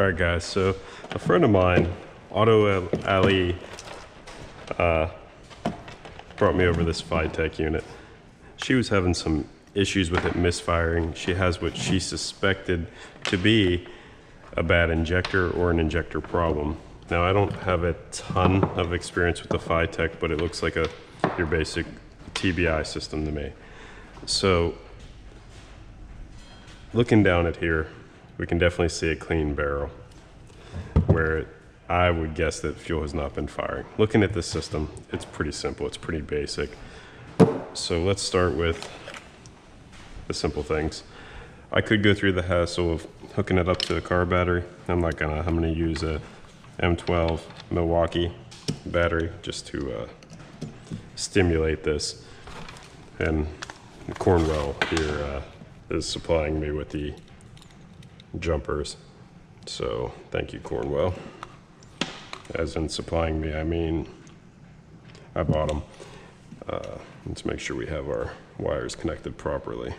Alright guys, so a friend of mine, Auto Ali, brought me over this Fitech unit. She was having some issues with it misfiring. She has what she suspected to be a bad injector or an injector problem. Now I don't have a ton of experience with the Fitech, but it looks like your basic TBI system to me. So looking down at here, we can definitely see a clean barrel where I would guess that fuel has not been firing. Looking at this system, it's pretty simple, it's pretty basic. So let's start with the simple things. I could go through the hassle of hooking it up to a car battery. I'm gonna use a M12 Milwaukee battery just to stimulate this. And Cornwell here is supplying me with the jumpers. So thank you, Cornwell. As in supplying me, I mean I bought them. Let's make sure we have our wires connected properly.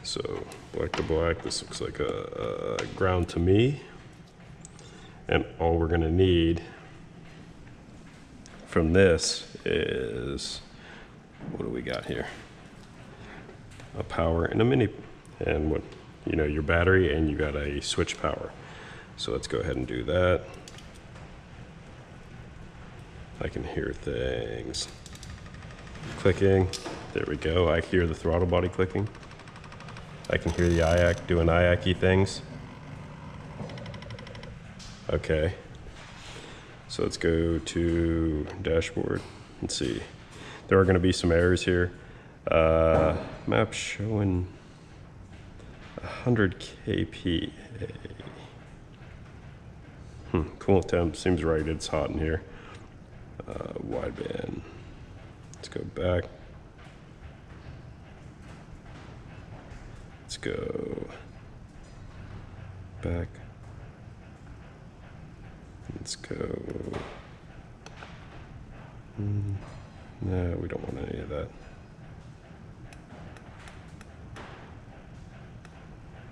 So black to black, this looks like a ground to me. And all we're gonna need from this is, what do we got here? A power and a mini, and what, you know, your battery, and you got a switch power. So let's go ahead and do that. I can hear things clicking. There we go. I hear the throttle body clicking. I can hear the IAC doing IAC-y things. Okay. So let's go to dashboard and see. There are going to be some errors here. Map showing 100 kPa. Coolant temp seems right. It's hot in here. Wideband. Let's go back. Let's go back. Let's go. No, we don't want any of that.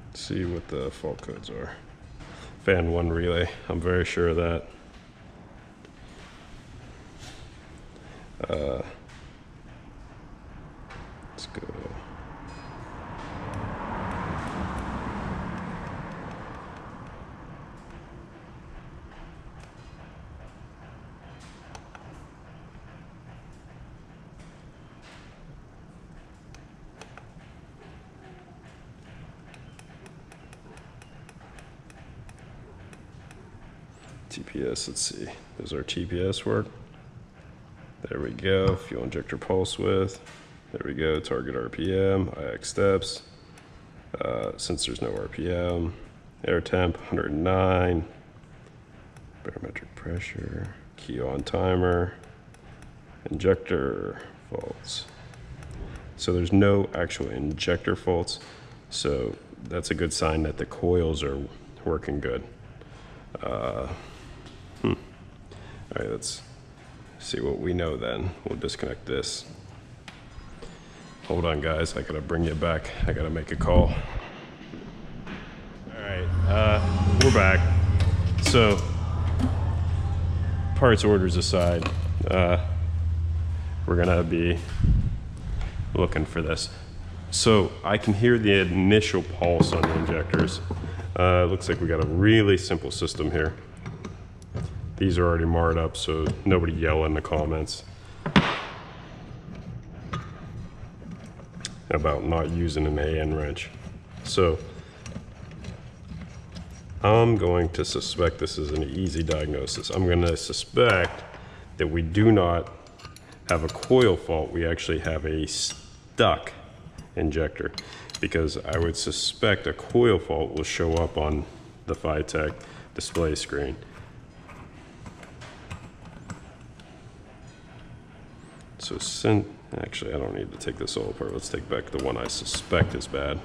Let's see what the fault codes are. Fan 1 relay. I'm very sure of that. Let's go. TPS, let's see. Does our TPS work? There we go. Fuel injector pulse width. There we go. Target RPM, IX steps. Since there's no RPM, air temp 109. Barometric pressure. Key on timer. Injector faults. So there's no actual injector faults. So that's a good sign that the coils are working good. All right, let's see what we know then. We'll disconnect this. Hold on, guys. I gotta bring you back. I gotta make a call. All right, we're back. So, parts orders aside, we're gonna be looking for this. So I can hear the initial pulse on the injectors. It looks like we got a really simple system here. These are already marred up, so nobody yell in the comments about not using an AN wrench. So I'm going to suspect this is an easy diagnosis. I'm going to suspect that we do not have a coil fault. We actually have a stuck injector, because I would suspect a coil fault will show up on the Fitech display screen. So actually I don't need to take this all apart. Let's take back the one I suspect is bad.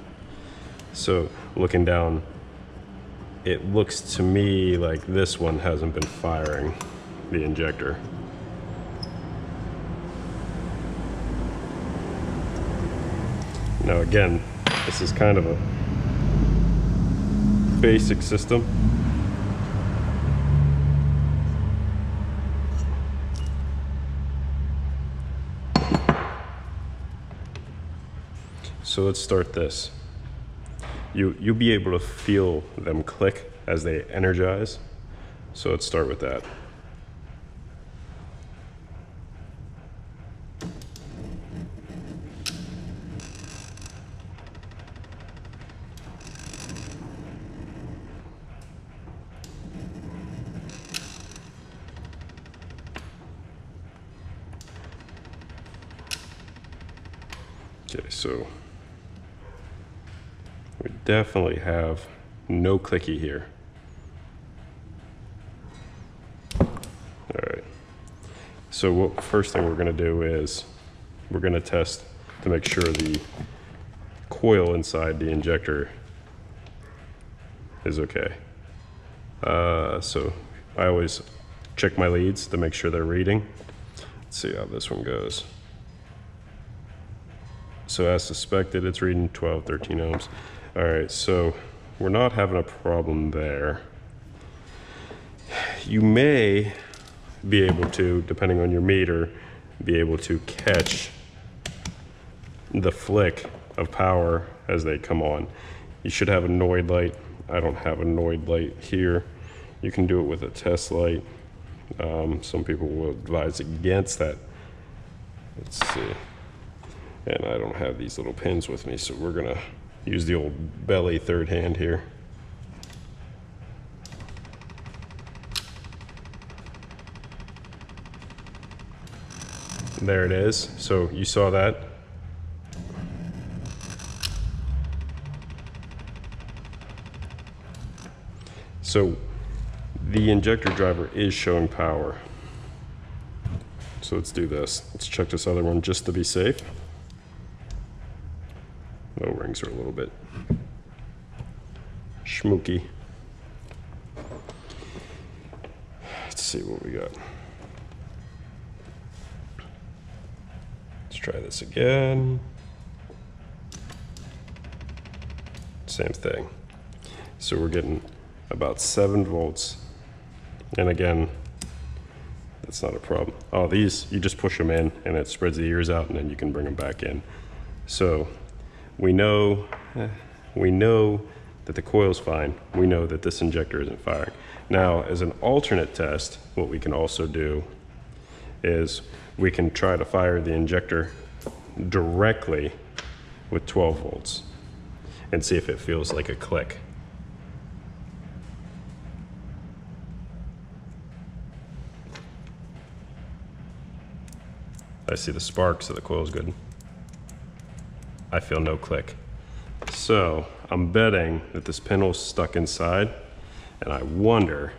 So looking down, it looks to me like this one hasn't been firing the injector. Now again, this is kind of a basic system. So let's start this. You'll be able to feel them click as they energize. So let's start with that. Okay, so we definitely have no clicky here. All right. So what first thing we're going to do is we're going to test to make sure the coil inside the injector is okay. So I always check my leads to make sure they're reading. Let's see how this one goes. So as suspected, it's reading 12, 13 ohms. All right, so we're not having a problem there. You may be able to, depending on your meter, be able to catch the flick of power as they come on. You should have a Noid light. I don't have a Noid light here. You can do it with a test light. Some people will advise against that. Let's see. And I don't have these little pins with me, so we're gonna use the old belly third hand here. There it is. So you saw that. So the injector driver is showing power. So let's do this. Let's check this other one just to be safe. O-rings are a little bit schmooky. Let's see what we got. Let's try this again. Same thing. So we're getting about 7 volts. And again, that's not a problem. Oh, these, you just push them in and it spreads the ears out and then you can bring them back in. So we know that the coil's fine. We know that this injector isn't firing. Now, as an alternate test, what we can also do is we can try to fire the injector directly with 12 volts and see if it feels like a click. I see the spark, so the coil's good. I feel no click. So I'm betting that this pinhole's stuck inside, and I wonder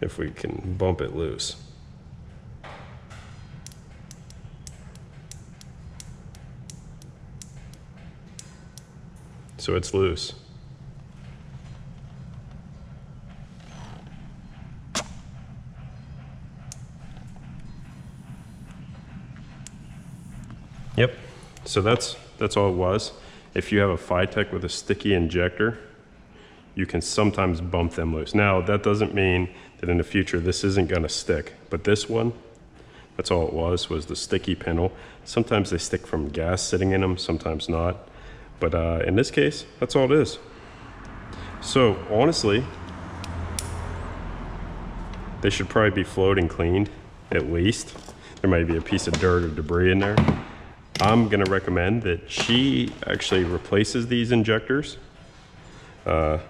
if we can bump it loose. So it's loose. Yep, so that's all it was. If you have a Fitech with a sticky injector, you can sometimes bump them loose. Now, that doesn't mean that in the future this isn't gonna stick, but this one, that's all it was the sticky pinhole. Sometimes they stick from gas sitting in them, sometimes not. But in this case, that's all it is. So honestly, they should probably be floating cleaned, at least. There might be a piece of dirt or debris in there. I'm gonna recommend that she actually replaces these injectors. That's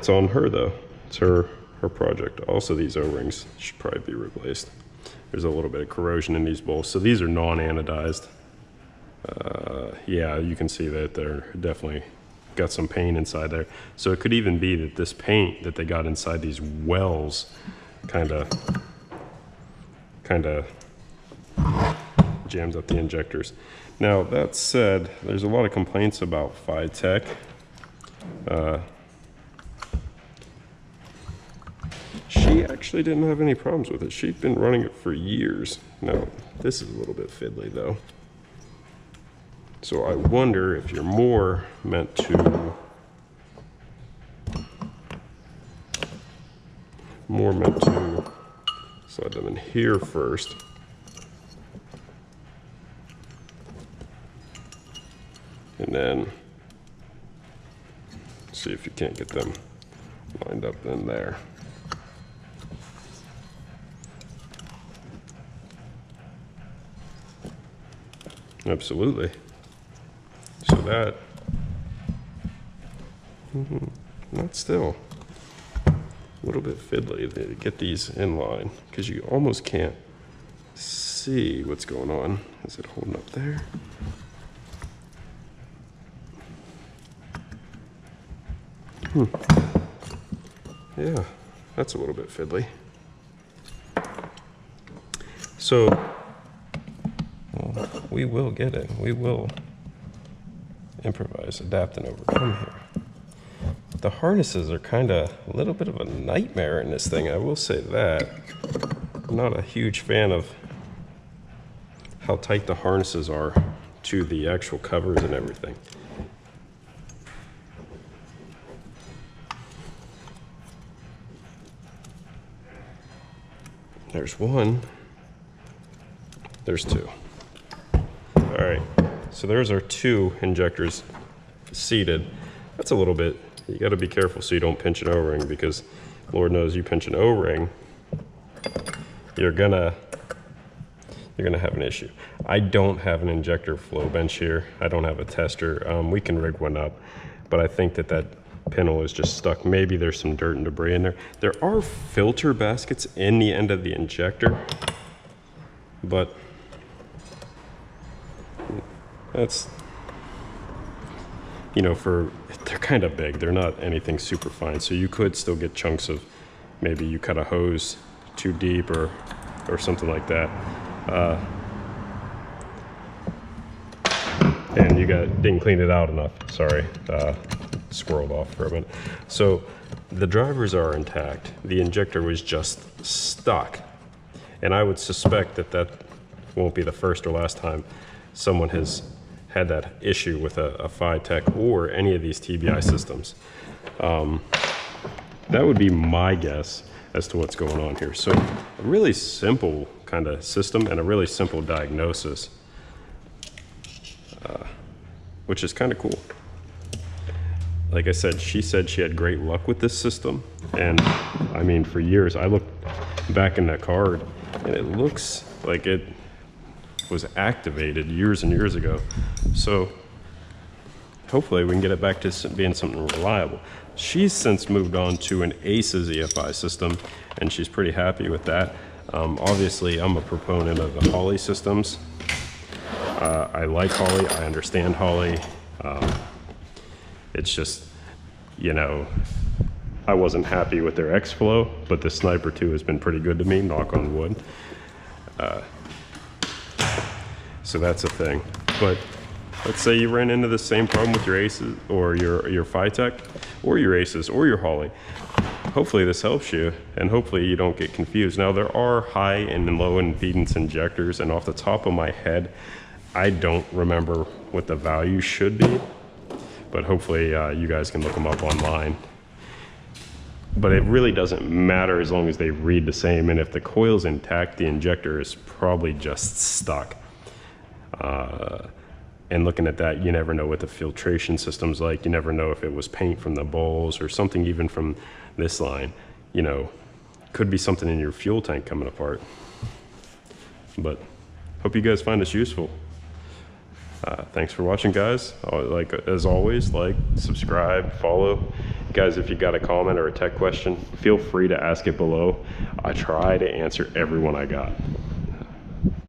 on her though. It's her project. Also, these O-rings should probably be replaced. There's a little bit of corrosion in these bolts. So these are non-anodized. Yeah, you can see that they're definitely got some paint inside there. So it could even be that this paint that they got inside these wells kind of jams up the injectors. Now, that said, there's a lot of complaints about Fitech. She actually didn't have any problems with it. She'd been running it for years. Now, this is a little bit fiddly though. So I wonder if you're more meant to more meant to slide them in here first. And then see if you can't get them lined up in there. Absolutely. So that, not still, a little bit fiddly to get these in line because you almost can't see what's going on. Is it holding up there? Yeah, that's a little bit fiddly. So, well, we will get it. We will improvise, adapt, and overcome here. The harnesses are kind of a little bit of a nightmare in this thing, I will say that. I'm not a huge fan of how tight the harnesses are to the actual covers and everything. There's one, there's two. All right, so there's our two injectors seated. That's a little bit, you gotta be careful so you don't pinch an O-ring, because Lord knows you pinch an O-ring, you're gonna have an issue. I don't have an injector flow bench here. I don't have a tester. We can rig one up, but I think that pintle is just stuck. Maybe there's some dirt and debris in there. There are filter baskets in the end of the injector, but that's, you know, they're kind of big. They're not anything super fine. So you could still get chunks of, maybe you cut a hose too deep or something like that. And you didn't clean it out enough. Sorry. Squirreled off for a minute. So the drivers are intact. The injector was just stuck. And I would suspect that won't be the first or last time someone has had that issue with a Fitech or any of these TBI systems. That would be my guess as to what's going on here. So a really simple kind of system and a really simple diagnosis, which is kind of cool. Like I said, she said she had great luck with this system. And I mean, for years, I looked back in that card and it looks like it was activated years and years ago. So hopefully we can get it back to being something reliable. She's since moved on to an ACES EFI system and she's pretty happy with that. Obviously, I'm a proponent of the Holley systems. I like Holley, I understand Holley. It's just, you know, I wasn't happy with their X-Flow, but the Sniper 2 has been pretty good to me, knock on wood. So that's a thing. But let's say you ran into the same problem with your ACES or your Fitech or your ACES or your Holley. Hopefully this helps you and hopefully you don't get confused. Now there are high and low impedance injectors, and off the top of my head, I don't remember what the value should be, but hopefully you guys can look them up online. But it really doesn't matter as long as they read the same, and if the coil's intact, the injector is probably just stuck. And looking at that, you never know what the filtration system's like. You never know if it was paint from the bowls or something even from this line. You know, could be something in your fuel tank coming apart. But hope you guys find this useful. Thanks for watching, guys. Like as always, like, subscribe, follow. Guys, if you got a comment or a tech question, feel free to ask it below. I try to answer everyone I got.